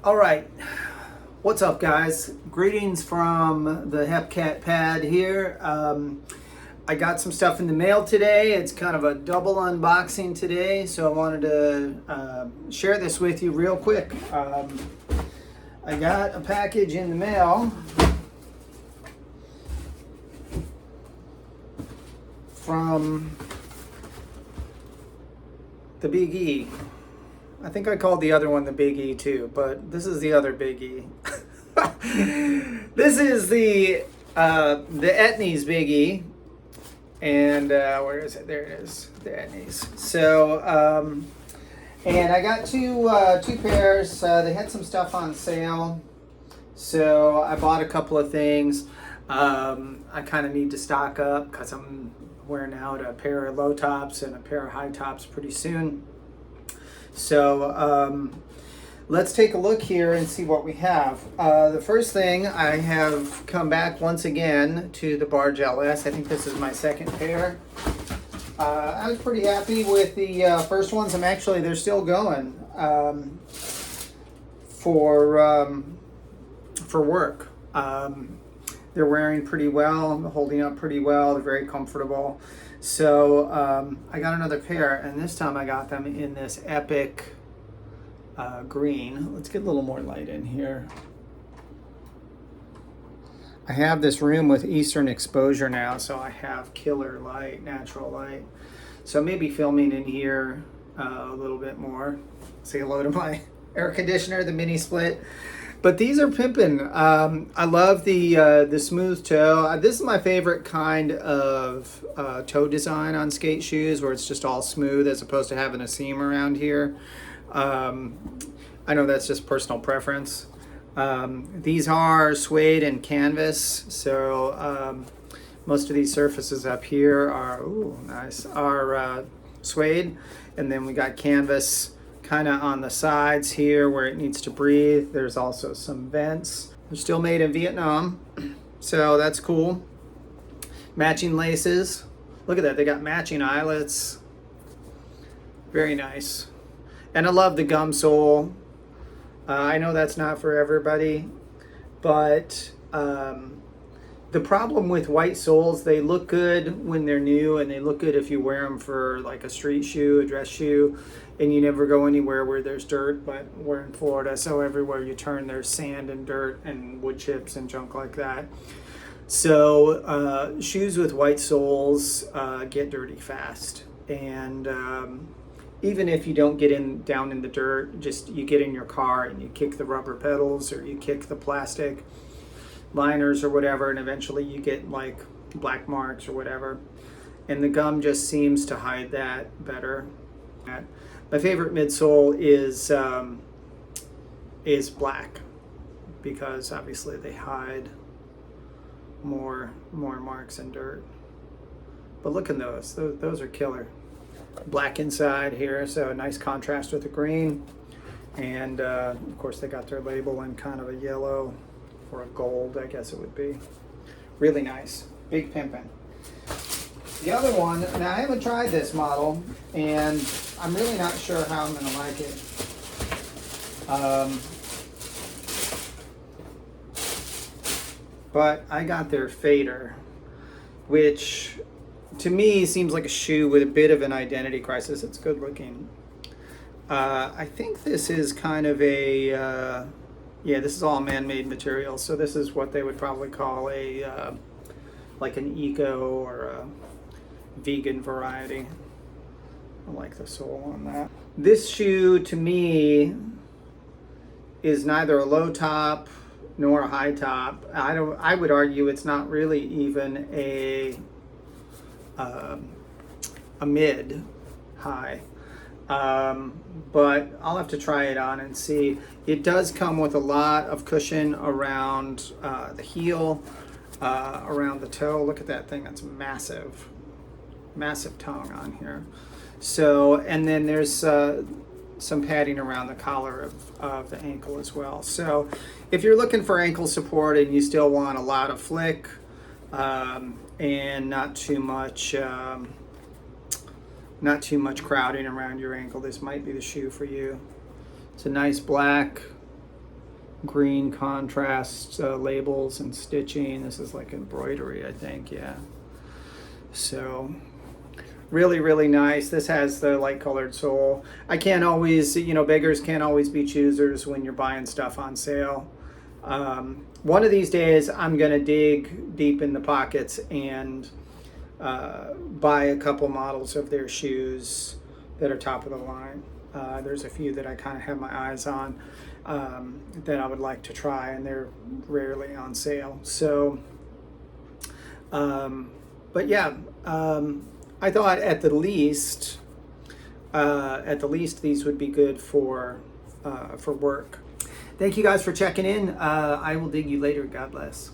All right, what's up, guys? Greetings from the Hepcat pad here. I got some stuff in the mail today. It's kind of a double unboxing today, so I wanted to share this with you real quick. I got a package in the mail from the Big E. I think I called the other one the Big E too, but this is the other Big E. This is the Etnies Big E, and where is it? There it is, the Etnies. So, and I got two pairs. They had some stuff on sale, so I bought a couple of things. I kind of need to stock up because I'm wearing out a pair of low tops and a pair of high tops pretty soon. So let's take a look here and see what we have. The first thing, I have come back once again to the Barge LS. I think this is my second pair. I was pretty happy with the first ones. They're still going for work. They're wearing pretty well, holding up pretty well. They're very comfortable. So I got another pair, and this time I got them in this epic green. Let's get a little more light in here. I have this room with Eastern exposure now, so I have killer light, natural light. So maybe filming in here a little bit more. Say hello to my air conditioner, the mini split. But these are pimping. I love the smooth toe. This is my favorite kind of toe design on skate shoes, where it's just all smooth as opposed to having a seam around here. I know that's just personal preference. These are suede and canvas, so most of these surfaces up here are suede, and then we got canvas kind of on the sides here where it needs to breathe. There's also some vents. They're still made in Vietnam, so that's cool. Matching laces. Look at that, they got matching eyelets. Very nice. And I love the gum sole. I know that's not for everybody, but the problem with white soles, they look good when they're new, and they look good if you wear them for like a street shoe, a dress shoe, and you never go anywhere where there's dirt. But we're in Florida, so everywhere you turn there's sand and dirt and wood chips and junk like that. So shoes with white soles get dirty fast, and even if you don't get down in the dirt, just you get in your car and you kick the rubber pedals or you kick the plastic liners or whatever, and eventually you get like black marks or whatever, and the gum just seems to hide that better. My favorite midsole is black, because obviously they hide more marks and dirt. But look at those are killer. Black inside here, so a nice contrast with the green, and of course they got their label in kind of a yellow or a gold, I guess it would be. Really nice, big pimpin'. The other one, now I haven't tried this model, and I'm really not sure how I'm gonna like it. But I got their Fader, which to me seems like a shoe with a bit of an identity crisis. It's good looking. I think this is kind of a this is all man-made material, so this is what they would probably call a like an eco or a vegan variety. I like the sole on that. This shoe to me is neither a low top nor a high top. I would argue it's not really even a mid high, but I'll have to try it on and see. It does come with a lot of cushion around the heel, around the toe. Look at that thing, that's massive tongue on here. So, and then there's some padding around the collar of the ankle as well. So if you're looking for ankle support and you still want a lot of flick and not too much crowding around your ankle, this might be the shoe for you. It's a nice black green contrast labels and stitching. This is like embroidery, I think, yeah. So really, really nice. This has the light colored sole. I can't always, you know, beggars can't always be choosers when you're buying stuff on sale. One of these days I'm gonna dig deep in the pockets and buy a couple models of their shoes that are top of the line. There's a few that I kind of have my eyes on that I would like to try, and they're rarely on sale. So, but yeah, I thought at the least these would be good for work. Thank you guys for checking in. I will dig you later. God bless.